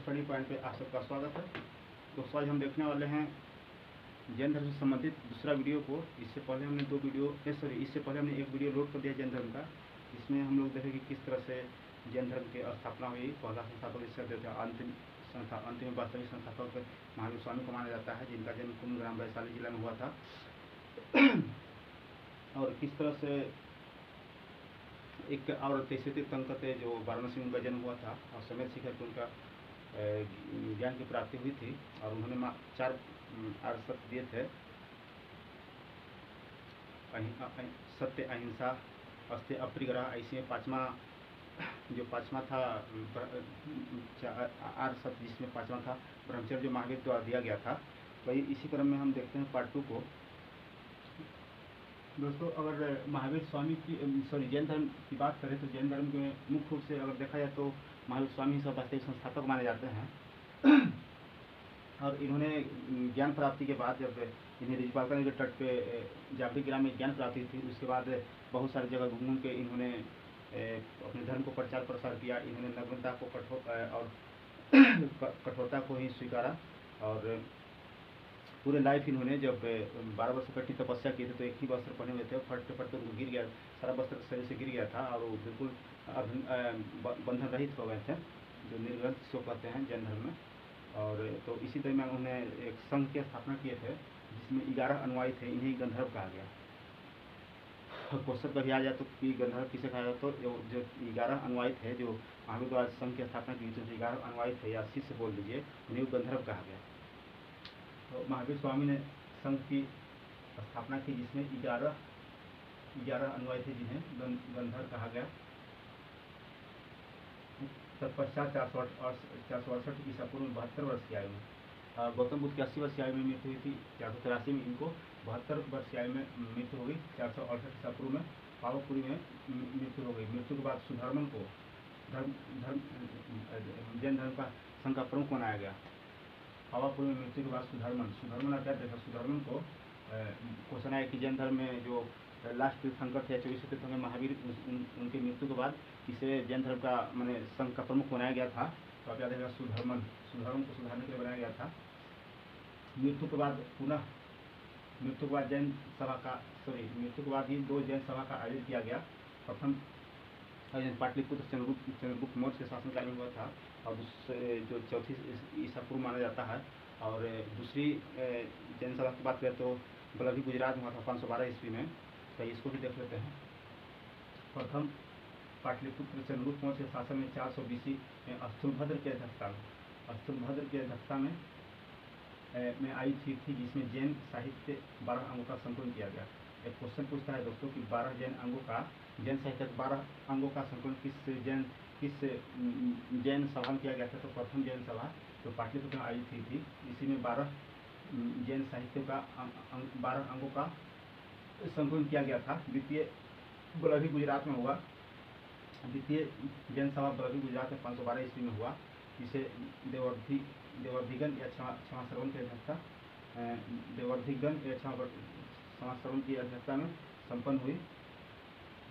Study point पे आप सबका स्वागत है। दोस्तों आज हम देखने वाले हैं जैन धर्म से संबंधित दूसरा वीडियो को। इससे पहले हमने इससे पहले हमने एक वीडियो लोड कर दिया जैन धर्म का। इसमें हम लोग देखें कि किस तरह से जैन धर्म की स्थापना हुई। पहला संस्थापक इससे देते हैं अंतिम वास्तविक संस्थापक महावीर स्वामी को माना जाता है, जिनका जन्म कुंभ ग्राम वैशाली जिला में हुआ था। और किस तरह से एक और तेईसवें तीर्थंकर थे जो वाराणसी में उनका जन्म हुआ था और समय सीखर को उनका ज्ञान की प्राप्ति हुई थी और उन्होंने 4 आर्य दिए थे। सत्य, अहिंसा, अस्त्य, अपरिग्रह। ऐसे पाँचवा था आर्य सत्य, जिसमें पाँचवा था ब्रह्मचर्य जो महावीर द्वारा दिया गया था। वही इसी क्रम में हम देखते हैं पार्ट 2 को। दोस्तों अगर महावीर स्वामी की जैन धर्म की बात करें तो जैन धर्म में मुख्य रूप से अगर देखा जाए तो महावीर स्वामी सब वास्तविक संस्थापक माने जाते हैं। और इन्होंने ज्ञान प्राप्ति के बाद जब इन्हें रिजपालका नदी के तट पे जागृत ग्राम में ज्ञान प्राप्ति थी, उसके बाद बहुत सारी जगह घूम के इन्होंने अपने धर्म को प्रचार प्रसार किया। इन्होंने नग्नता को कठोरता को ही स्वीकारा और पूरे लाइफ इन्होंने जब 12 वर्ष कठी तपस्या की थी तो एक ही वस्त्र पहने हुए थे। फटते फटते उनको गिर गया, सारा वस्त्र शरीर से गिर गया था और वो बिल्कुल बंधन रहित हो गए थे, जो निर्ग्रंथ जिसको कहते हैं जैन धर्म में। और तो इसी तरह में उन्होंने एक संघ की स्थापना किए थे जिसमें 11 अनुयायी थे। इन्हें गंधर्व कहा गया। क्वेश्चन कभी आ जाए तो कि गंधर्व किसे कहा जाए, तो जो 11 अनुयायी थे जो महावीर द्वारा संघ की स्थापना की थी, 11 अनुयायी थे या शिष्य बोल लीजिए, उन्हें गंधर्व कहा गया। तो महावीर स्वामी ने संघ की स्थापना की जिसमें 11 अनुयायी थे जिन्हें गंधर्व कहा गया। तत्पश्चात 468 ईसा पूर्व में 72 वर्ष की आयु में गौतम बुद्ध की 80 वर्ष की आयु में मृत्यु हुई थी। 483 में इनको 72 वर्ष की आयु में मृत्यु हो गई। 468 ईसा पूर्व में पावापुरी में मृत्यु हो गई। मृत्यु के बाद सुधर्मन को जैन धर्म का संघ का प्रमुख बनाया गया। पावापुरी में मृत्यु के बाद सुधर्मन क्या देखा, सुधर्मन को क्वेश्चन आया कि जैन धर्म में जो लास्ट तीर्थंकर थे 24 तीर्थंकर महावीर, उनकी मृत्यु के बाद इसे जैन धर्म का मैंने संघ का प्रमुख बनाया गया था। तो आप याद रखिएगा सुधर्मन को सुधारने के लिए बनाया गया था। मृत्यु के बाद ही 2 जैन सभा का आयोजन किया गया। प्रथम आयोजन पाटलिपुत्र चंद्रगुप्त मौर्य के शासनकाल में हुआ था और दूसरे जो 34 ईसा पूर्व माना जाता है। और दूसरी जैन सभा की बात करें तो बलभी गुजरात में हुआ था 512 ईस्वी में। तो इसको भी देख लेते हैं। प्रथम पाटलिपुत्र चंद्रगुप्त मौर्य के शासन में 400 BC में स्थूलभद्र की अध्यक्षता में आई थी जिसमें जैन साहित्य 12 अंगों का संकलन किया गया। एक क्वेश्चन पूछता है दोस्तों कि 12 जैन साहित्य 12 अंगों का संकलन किस जैन सभा में किया गया था। तो प्रथम जैन सभा जो पाटलिपुत्र में आई थी इसी में 12 जैन साहित्य का 12 अंगों का संकलन किया गया था। द्वितीय बलभी गुजरात में हुआ। द्वितीय जैन सभा बलभी गुजरात में 512 ईस्वी में हुआ, जिसे देवर्धिगन या क्षमा श्रवण की अध्यक्षता में संपन्न हुई।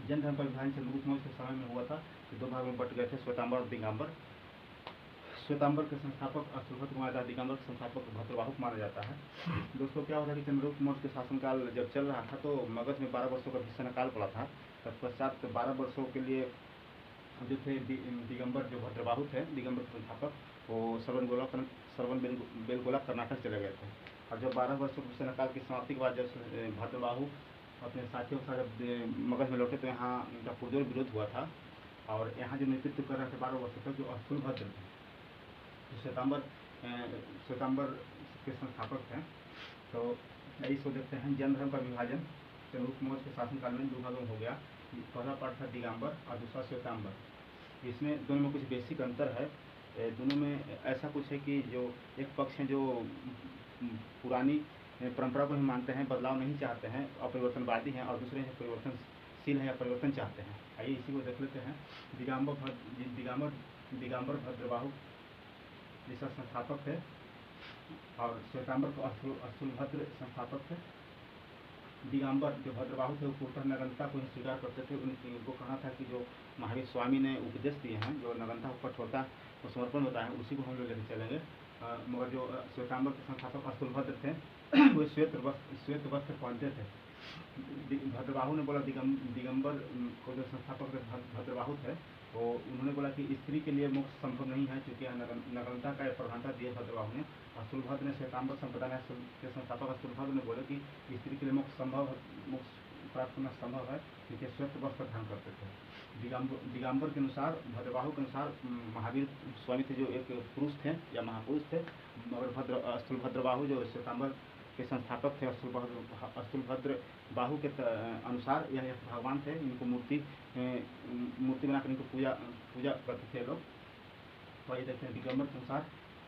जैन धर्म का विभाजन चंद्रगुप्त मौर्य के समय में हुआ था। 2 भाग में बट गए थे, श्वेतांबर और दिगंबर। श्वेतांबर के संस्थापक अश्वभद्र माना जाता है, दिगंबर के संस्थापक भद्रबाहु माना जाता है। दोस्तों क्या होता है कि चंद्रगुप्त मौर्य के शासनकाल जब चल रहा था तो मगध में 12 वर्षों का भीषणकाल पड़ा था। तत्पश्चात 12 वर्षों के लिए जो थे दिगंबर जो भद्रबाहु थे, दिगंबर के संस्थापक, वो श्रवण बेलगोला कर्नाटक चले गए थे। और जब 12 वर्षों के भीषणकाल की समाप्ति के बाद जब भद्रबाहु अपने साथियों के साथ जब मगध में लौटे तो यहाँ उनका पुरजोर विरोध हुआ था। और यहाँ जो नेतृत्व कर रहे थे 12 वर्षों तक जो स्थूलभद्र थे, श्वेतांबर के संस्थापक थे। तो इसको देखते हैं। जैन धर्म का विभाजन चंद्रगुप्त मौर्य के शासनकाल में 2 भागों में हो गया। पहला पार्ट था दिगंबर और दूसरा श्वेतांबर। इसमें दोनों में कुछ बेसिक अंतर है। दोनों में ऐसा कुछ है कि जो एक पक्ष है जो पुरानी परंपरा को ही मानते हैं, बदलाव नहीं चाहते हैं, अपरिवर्तनवादी हैं, और दूसरे हैं परिवर्तनशील हैं या परिवर्तन चाहते हैं। आइए इसी को देख लेते हैं। दिगंबर भद्रबाहु जिसका संस्थापक थे और श्वेतांबर को स्थूलभद्र संस्थापक थे। दिगंबर जो भद्रबाहु थे वो पूर्णतः नग्नता को ही स्वीकार करते थे। उनको कहना था कि जो महावीर स्वामी ने उपदेश दिए हैं, जो नग्नता को कठोरता वो समर्पण होता है, उसी को हम लोग लेकर चलेंगे। मगर जो श्वेतांबर के संस्थापक स्थूलभद्र थे वो श्वेत वस्त्र पहनते थे। भद्रबाहु ने बोला दिगंबर को जो संस्थापक भद्रबाहु थे, तो उन्होंने बोला कि स्त्री के लिए मोक्ष संभव नहीं है, क्योंकि नग्नता का प्रधानता दिया भद्रबाहु ने। स्थूलभद्र ने श्वेतांबर संप्रदाय के संस्थापक स्थूलभद्र ने बोले कि स्त्री के लिए मोक्ष प्राप्त करना संभव है, क्योंकि श्वेत वस्त्र धारण करते थे। दिगंबर के अनुसार, भद्रबाहु के अनुसार महावीर स्वामी थे जो एक पुरुष थे या महापुरुष थे, मगर स्थूलभद्रबाहु जो श्वेतांबर के संस्थापक थे, स्थूलभद्र बाहु के अनुसार यह भगवान थे। इनको मूर्ति बनाकर इनको पूजा करते थे लोग। तो ये देखते हैं दिगंबर के अनुसार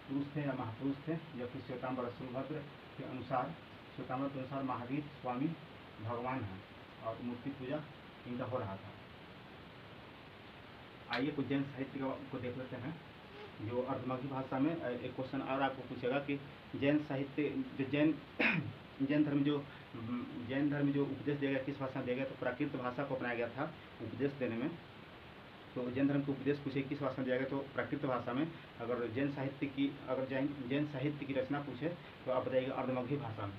पुरुष थे या महापुरुष थे, जबकि श्वेतांबर स्थूलभद्र के अनुसार महावीर स्वामी भगवान हैं और मूर्ति पूजा इनका हो रहा था। आइए कुछ जैन साहित्य को देख लेते हैं। जो अर्धमगधी भाषा में एक क्वेश्चन और आपको पूछेगा कि जैन साहित्य जो जैन धर्म जो उपदेश दिया गया किस भाषा में दिया गया, तो प्राकृत भाषा को अपनाया गया था उपदेश देने में। तो जैन धर्म के उपदेश पूछे किस भाषा में दिया गया, तो प्राकृत भाषा में। अगर जैन साहित्य की रचना पूछे तो आप बताइएगा अर्धमगधी भाषा में।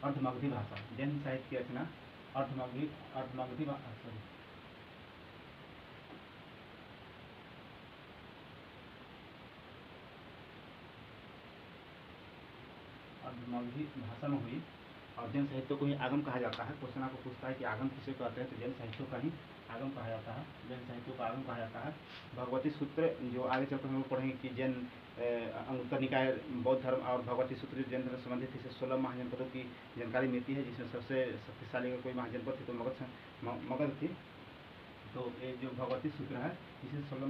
अर्धमगधी भाषा जैन साहित्य की रचना अर्धमगधी भाषा में हुई। और जैन साहित्य को ही आगम कहा जाता है। क्वेश्चन आपको पूछता है कि आगम किसे कहते हैं, तो जैन साहित्यों का ही आगम कहा जाता है। जैन साहित्यों का आगम कहा जाता है। भगवती सूत्र जो आगे चलकर हम लोग पढ़ेंगे कि जैन अंगुत्तर निकाय बौद्ध धर्म और भगवती सूत्र जैन धर्म संबंधित इसे 16 महाजनपदों की जानकारी मिलती है, जिसमें सबसे शक्तिशाली अगर कोई महाजनपद थी तो मगध थी। तो ये जो भगवती सूत्र है इसे 16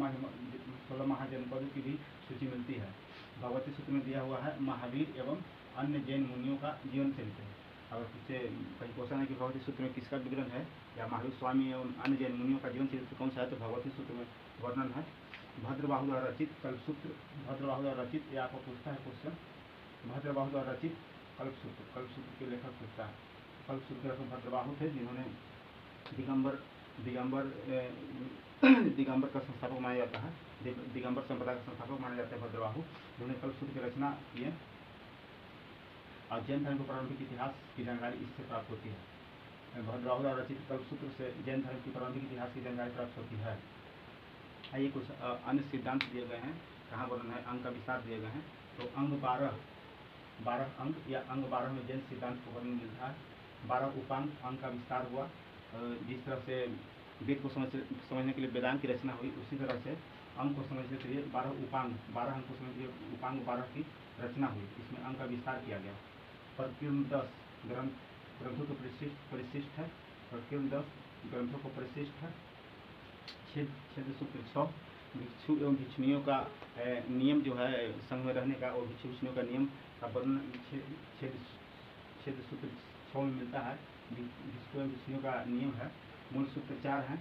महाजनपदों की भी सूची मिलती है। भगवती सूत्र में दिया हुआ है महावीर एवं अन्य जैन मुनियों का जीवन चरित्र। अगर पूछे कहीं क्वेश्चन है कि भगवती सूत्र में किसका विवरण है या महावीर स्वामी एवं अन्य जैन मुनियों का जीवन चरित्र कौन सा है, तो भगवती सूत्र में वर्णन है। भद्रबाहु द्वारा रचित कल्पसूत्र, भद्रबाहु द्वारा रचित, ये आपको पूछता है क्वेश्चन। भद्रबाहु द्वारा रचित कल्पसूत्र के लेखक पूछता है। कल्पसूत्र के लेखक भद्रबाहु थे, जिन्होंने दिगंबर का संस्थापक माना जाता है। दिगंबर संप्रदाय का संस्थापक माना जाता है भद्रबाहु, जिन्होंने कल्पसूत्र की रचना किए। और जैन धर्म के प्रारंभिक इतिहास की जानकारी इससे प्राप्त होती है। भद्रबाहु द्वारा रचित कल्पसूत्र से जैन धर्म की प्रारंभिक इतिहास की जानकारी प्राप्त होती है। आइए कुछ अन्य सिद्धांत दिए गए हैं, कहाँ वर्णन है, अंग का विस्तार दिए गए हैं। तो अंग 12 अंग या अंग 12 में जैन सिद्धांत को वर्णन मिलता है। 12 उपांग अंग का विस्तार हुआ। जिस तरह से वेद को समझने के लिए वेदांत की रचना हुई, उसी तरह से अंग को समझने के लिए 12 अंग को समझने के लिए उपांग 12 की रचना हुई। इसमें अंग का विस्तार किया गया। प्रकीर्ण 10 ग्रंथों को परिशिष्ट है। प्रकीर्ण 10 ग्रंथों को परिशिष्ट है। छेद सूत्र 6 भिक्षु एवं भिक्षुणियों का नियम जो है संघ में रहने का, और भिक्षु भिक्षुणियों का नियम का वर्णन छेद सूत्र 6 में मिलता है। भिक्षु एवं भिक्षुणियों का नियम है। मूल सूत्र 4 हैं।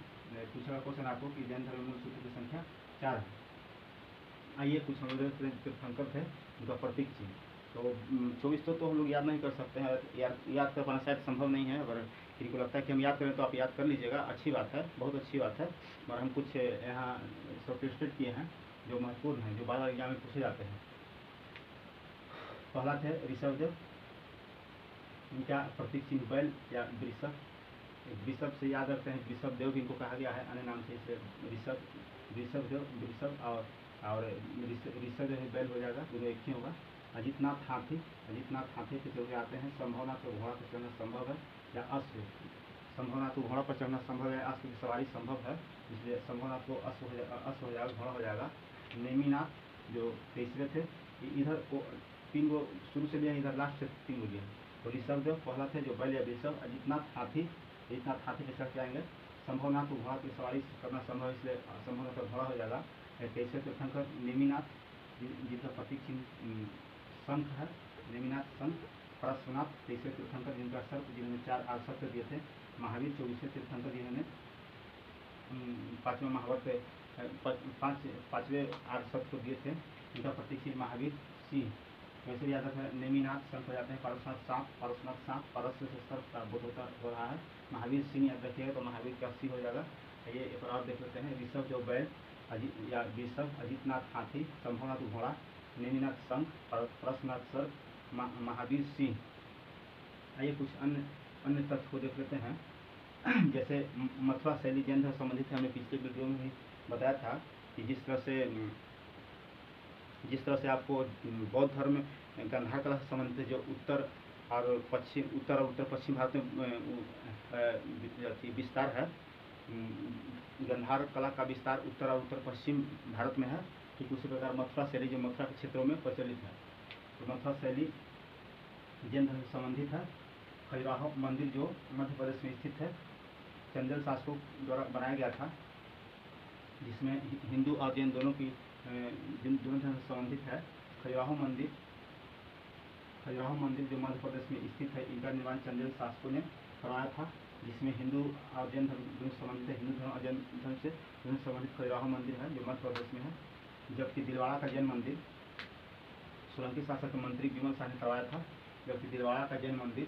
पूछा क्वेश्चन आपको कि जैन धर्म में मूल सूत्र की संख्या 4 है। आइए कुछ हम लोग तीर्थंकर थे, उनका प्रतीक चिन्ह। तो 24 तो हम लोग याद नहीं कर सकते हैं, याद कर पाना शायद संभव नहीं है। अगर किसी को लगता है कि हम याद करें तो आप याद कर लीजिएगा, अच्छी बात है, बहुत अच्छी बात है। और हम कुछ यहाँ शॉर्टलिस्टेड किए हैं जो महत्वपूर्ण हैं, जो बार एग्जाम में पूछे जाते हैं। पहला थे ऋषभदेव, इनका प्रतीक चिन्ह बैल या वृषभ से याद रखते हैं। ऋषभदेव भी इनको कहा गया है अन्य नाम से, इसलिए ऋषभ और ऋषभ जो है बैल हो जाएगा, दोनों एक ही होगा। अजितनाथ हाथी के चलते आते हैं। संभवनाथ तो घोड़ा पर चढ़ना संभव है, या अश्व। संभवनाथ तो घोड़ा पर चढ़ना संभव है, अश्व की सवारी संभव है, इसलिए संभवनाथ को अश्व हो जाएगा, घोड़ा हो जाएगा। नेमिनाथ जो तीसरे थे, इधर को 3 गो शुरू से लिया, इधर लास्ट से 3 गो लिया। तो ऋषभदेव पहला थे जो बैल या वृषभ। अजितनाथ हाथी पे चढ़ के आएंगे। संभवनाथ को घोड़ा की सवारी करना संभव, इसलिए संभवनाथ तो घोड़ा हो जाएगा। कैसे तीर्थंकर नेमिनाथ, जिनका प्रतीक चिन्ह शंख है, नेमिनाथ शंख। परशुनाथ 23वें तीर्थंकर, जिनका सर्प, जिन्होंने 4 आर्सत्य दिए थे। महावीर 24वें तीर्थंकर, जिन्होंने 5वें महावर्त 5वें आर्सत्य को दिए थे। इनका प्रतीक चिन्ह महावीर सिंह। वैसे याद रखना, नेमिनाथ शंख हो जाते हैं। परशुनाथ सांप, परस्य से सर्प का बोध हो रहा है। महावीर सिंह याद रखिएगा तो महावीर का सिंह हो जाएगा। ये एक और देख लेते हैं। ऋषभ जो बैल, या विषव, अजितनाथ हाथी, संभवनाथ घोड़ा, नेमिनाथ शंख, परशुनाथ सर्प, महावीर सिंह। आइए कुछ अन्य तथ्य को देख लेते हैं। जैसे मथुरा शैली जैन धर्म संबंधित है, हमने पिछले वीडियो में भी बताया था कि जिस तरह से आपको बौद्ध धर्म गांधार कला से संबंधित है, जो उत्तर और उत्तर पश्चिम भारत में विस्तार है। गांधार कला का विस्तार उत्तर और उत्तर पश्चिम भारत में है। ठीक उसी प्रकार मथुरा शैली जो मथुरा के क्षेत्रों में प्रचलित है, तो मथुरा शैली जैन धर्म से संबंधित है। खजुराहो मंदिर जो मध्य प्रदेश में स्थित है, चंदेल शासकों द्वारा बनाया गया था, जिसमें हिंदू और जैन दोनों धर्म से संबंधित है। खजुराहो मंदिर जो मध्य प्रदेश में स्थित है, इनका निर्माण चंदेल शासकों ने करवाया था, जिसमें हिंदू और जैन धर्म दोनों संबंधित है। हिंदू धर्म और जैन धर्म से दोनों संबंधित खजुराहो मंदिर है जो मध्य प्रदेश में है। जबकि दिलवाड़ा का जैन मंदिर सोलंकी शासक के मंत्री विमल शाह ने करवाया था। जबकि दिलवाड़ा का जैन मंदिर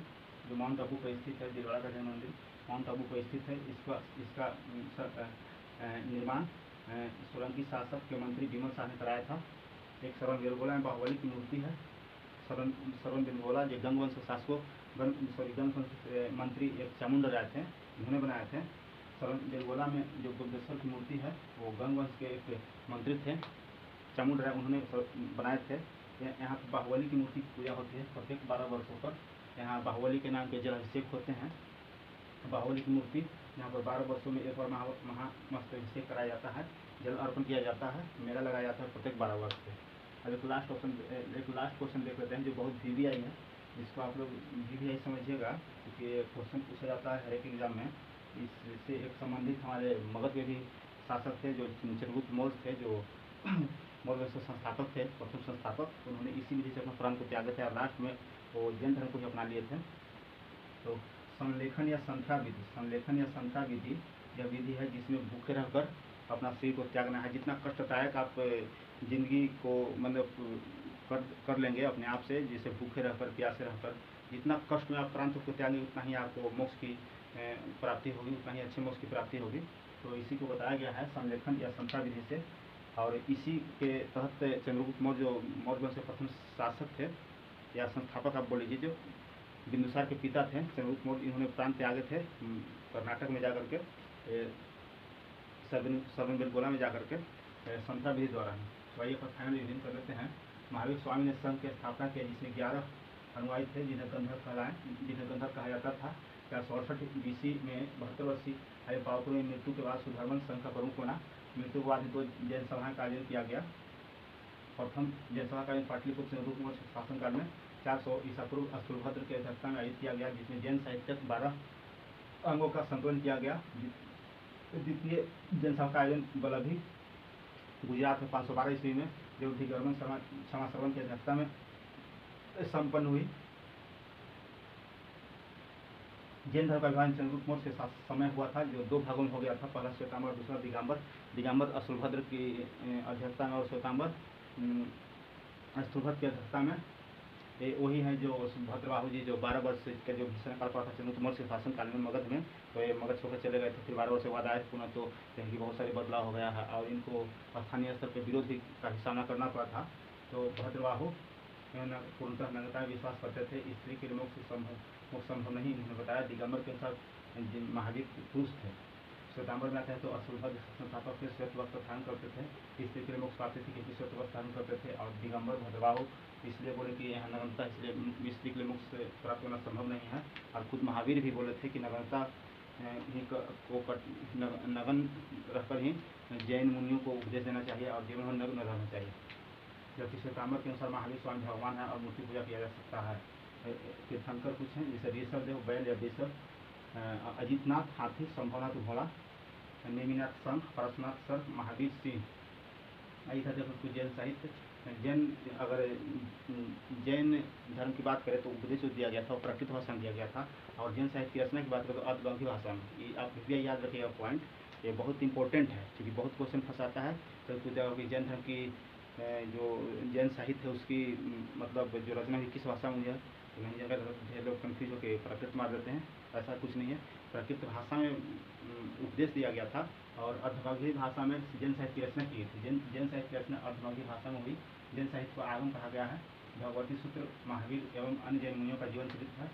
जो माउंट आबू पर स्थित है, दिलवाड़ा का जैन मंदिर माउंट आबू पर स्थित है, इसका निर्माण सोलंकी शासक के मंत्री विमल शाह ने कराया था। एक श्रवण बेलगोला में बाहुबली की मूर्ति है। श्रवण बेलगोला जो गंग वंश शासकों गंग वंश मंत्री एक चामुंड राय थे, उन्होंने बनाए थे। श्रवण बेलगोला में जो गुप्तेश्वर की मूर्ति है वो गंग वंश के एक मंत्री थे, चामुंड राय, उन्होंने बनाए थे। यहाँ पर बाहुबली की मूर्ति की पूजा होती है। प्रत्येक 12 वर्षों पर यहाँ बाहुबली के नाम के जलाभिषेक होते हैं। बाहुबली की मूर्ति यहाँ पर 12 वर्षों में एक बार महामस्तकाभिषेक कराया जाता है, जल अर्पण किया जाता है, मेला लगाया जाता है प्रत्येक 12 वर्ष पे। अब एक लास्ट क्वेश्चन देख लेते हैं जो बहुत VVI है, जिसको आप लोग VVI समझिएगा, क्योंकि क्वेश्चन पूछा जाता है हर एक एग्जाम में। इससे एक संबंधित हमारे मगध के भी शासक थे जो चंद्रगुप्त मौर्य थे, जो मौर्य वंश के संस्थापक थे, प्रथम संस्थापक। उन्होंने इसी विधि से अपना प्राण को त्यागे थे और लास्ट में वो जैन धर्म को भी अपना लिए थे। तो संलेखन या संथा विधि यह विधि है जिसमें भूखे रहकर अपना शरीर को त्यागना है। जितना कष्टदायक आप जिंदगी को मतलब कर लेंगे अपने आप से, जैसे भूखे रहकर, प्यासे रहकर, जितना कष्ट में आप प्राण को त्यागेंगे उतना ही आपको मोक्ष की प्राप्ति होगी, उतना ही अच्छे मोक्ष की प्राप्ति होगी। तो इसी को बताया गया है संलेखन या संथा विधि से। और इसी के तहत चंद्रगुप्त मौर्य जो मौर्य वंश के प्रथम शासक थे या संस्थापक आप बोल लीजिए, जो बिंदुसार के पिता थे चंद्रगुप्त मौर्य, इन्होंने प्राण त्यागे थे कर्नाटक में जाकर के, श्रवण बेलगोला में जाकर के संथा विधि द्वारा। तो आइए पर फाइनल रिवीजन कर लेते हैं। महावीर स्वामी ने संघ की स्थापना की, जिसमें 11 अनुयायी थे जिन्हें गंधर्व कहा जाता था। 467 BC में 72 वर्षीय आयु पावकों में मृत्यु के बाद सुधर्मन संघ का प्रमुख बना। मृत्यु के बाद 2 जैन सभाएं का आयोजन किया गया। प्रथम जैन सभा का आयोजन पाटलिपुत्र चंद्रगुप्त मौर्य शासनकाल में 400 ईसा पूर्व अस्तुलभद्र की अध्यक्षता में आयोजित किया गया, जिसमें जैन साहित्य 12 अंगों का संकलन किया गया। द्वितीय जैन सभा का आयोजन बलभी गुजरात में 512 ईस्वी में देवधिगर्मन क्षमा श्रवण की अध्यक्षता में संपन्न हुई। जैन धर्म का विभाजन चंद्रगुप्त मौर्य के समय हुआ था, जो 2 भागों में हो गया था। पहला श्वेतांबर, दूसरा दिगंबर अस्तुलभद्र की अध्यक्षता में, और श्वेतांबर अस्तुलभद्र की अध्यक्षता में। ये वही है जो भद्रबाहु जी जो 12 वर्ष का जो भीषण काल पड़ा था चंद्रगुप्त मौर्य के शासनकाल में मगध में, तो ये मगध छोड़कर चले गए थे। फिर 12 वर्ष के बाद आए पुनः, तो इनकी बहुत सारे बदलाव हो गया है और इनको स्थानीय स्तर पर विरोध भी का सामना करना पड़ा था। तो भद्रबाहु पूर्णतः नग्नता में विश्वास करते थे, स्त्री के लिए मोक्ष संभव नहीं, उन्होंने बताया। दिगंबर के अनुसार महावीर पुरुष थे। श्वेतांबर में आते हैं तो अस्तुलभद्र संस्थापक थे, श्वेत वस्त्र धारण करते थे, स्त्री के लिए मोक्ष पाते थे क्योंकि श्वेत वस्त्र धारण करते थे। और दिगंबर भद्रबाहु इसलिए बोले कि यहाँ नग्नता, इसलिए स्त्री के लिए मोक्ष प्राप्त होना संभव नहीं है। और खुद महावीर भी बोले थे कि नग्नता नग्न रहकर ही जैन मुनियों को उपदेश देना चाहिए और जीवन में नग्न रहना चाहिए। जबकि श्वेतांबर के अनुसार महावीर स्वामी भगवान है और मूर्ति पूजा किया जा सकता है। तीर्थंकर कुछ हैं जैसे ऋषभदेव बैल या वृषभ, अजितनाथ हाथी, संभवनाथ घोड़ा, नेमिनाथ शंख, परशुनाथ सर्प, महावीर सिंह। ऐसा देखो कुछ जैन साहित्य। अगर जैन धर्म की बात करें तो उपदेश दिया गया था, प्राकृत भाषा में दिया गया था। और जैन साहित्य की रचना की बात करें तो अर्धगंधी भाषा में। ये आप भी याद रखिएगा पॉइंट, ये बहुत इंपॉर्टेंट है क्योंकि बहुत क्वेश्चन फंसाता है। तो पूछा कि जैन धर्म की जो जैन साहित्य है उसकी मतलब जो रचना है किस भाषा में है, तो नहीं अगर ढेर लोग कन्फ्यूज होकर प्राकृत मार देते हैं, ऐसा कुछ नहीं है। प्राकृत भाषा में उपदेश दिया गया था और अर्धवागीय भाषा में जैन साहित्य की रचना की गई थी। जैन साहित्य की रचना अर्धवागीय भाषा में हुई। जैन साहित्य को आगम कहा गया है। भगवती सूत्र महावीर एवं अन्य जैन मुनियों का जीवन चरित्र है,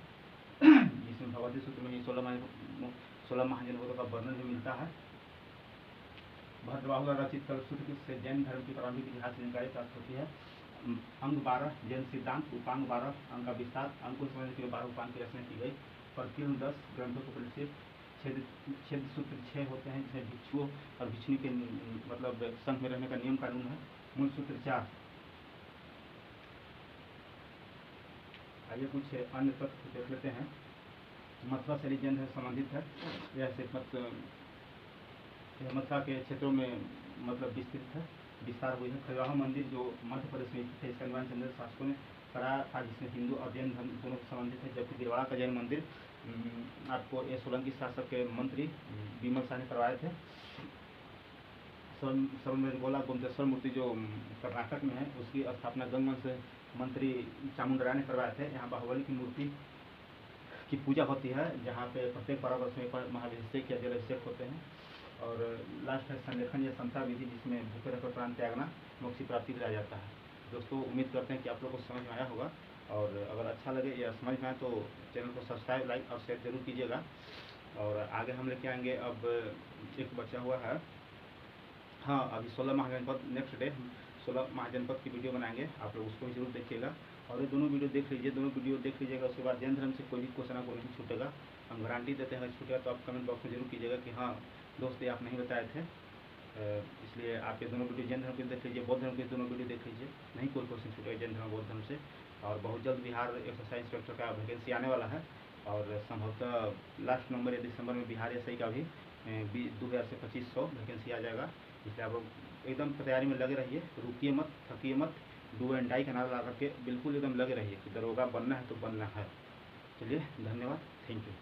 जिसमें भगवती सूत्र में ही 16 महाजनपदों का वर्णन भी मिलता है। भद्रबाहु द्वारा रचित कल्पसूत्र से जैन धर्म की प्रारंभिक इतिहास जानकारी प्राप्त होती है। अंग 12 जैन सिद्धांत, उपांग 12 अंग का विस्तार, अंग को समझने के लिए 12 उपांग की रचना की गई। प्रतिदिन 10 ग्रंथों को परिचित छेद सूत्र 6 होते हैं, जिसमें भिक्षुओं और भिक्षुणी के मतलब संघ में रहने का नियम कानून है। मूल सूत्र 4। आइए कुछ अन्य तथ्य देख लेते हैं। मथुरा शैली जैन धर्म संबंधित है। यह मथुरा के क्षेत्रों में मतलब विस्तृत है, विस्तार हुई है। खजुराहो मंदिर जो मध्य प्रदेश में स्थित है, इसका निर्माण चंद्र शासकों ने कराया था, जिसमें हिंदू और जैन धर्म दोनों से संबंधित है। जबकि दिलवाड़ा का जैन मंदिर आपको ये सोलंकी शासक के मंत्री विमल शाह ने करवाए थे। गोला गोमतेश्वर मूर्ति जो कर्नाटक में है, उसकी स्थापना गंगवंश मंत्री चामुंडराय ने करवाए थे। यहाँ बाहुबली की मूर्ति की पूजा होती है, जहाँ पे प्रत्येक 12 वर्ष में एक बार महाभिषेक या जलाभिषेक होते हैं। और लास्ट है संलेखन या समता विधि, जिसमें भूखे रहकर प्राण त्यागना मोक्ष की प्राप्ति दिलाया जाता है। दोस्तों उम्मीद करते हैं कि आप लोगों को समझ में आया होगा, और अगर अच्छा लगे या समझ में आए तो चैनल को सब्सक्राइब, लाइक और शेयर जरूर कीजिएगा। और आगे हम लेके आएंगे, अब एक बचा हुआ है, हाँ अभी 16 महाजनपद, नेक्स्ट डे 16 महाजनपद की वीडियो बनाएंगे, आप लोग उसको भी जरूर देखिएगा। और ये दोनों वीडियो देख लीजिए, दोनों वीडियो देख लीजिएगा, उसके बाद जैन धर्म से कोई भी क्वेश्चन आपको नहीं छूटेगा, हम गारंटी देते हैं। छूटेगा तो आप कमेंट बॉक्स में जरूर कीजिएगा कि हाँ दोस्त ये आप नहीं बताए थे। इसलिए आप ये दोनों वीडियो जैन धर्म के देख लीजिए, बौद्ध धर्म के दोनों वीडियो देख लीजिए, नहीं कोई क्वेश्चन छूटेगा जैन धर्म बौद्ध धर्म से। और बहुत जल्द बिहार एक्सरसाइज इंस्पेक्टर का वैकेंसी आने वाला है, और संभवतः लास्ट नवंबर या दिसंबर में बिहार एसआई का भी 2000 से 2500 वैकेंसी आ जाएगा। इसलिए आप लोग एकदम तैयारी में लगे रहिए, रुकिए मत, थकिए मत, डू एंड डाई का नारा लगा के बिल्कुल एकदम लगे रहिए कि दरोगा बनना है तो बनना है। चलिए धन्यवाद, थैंक यू।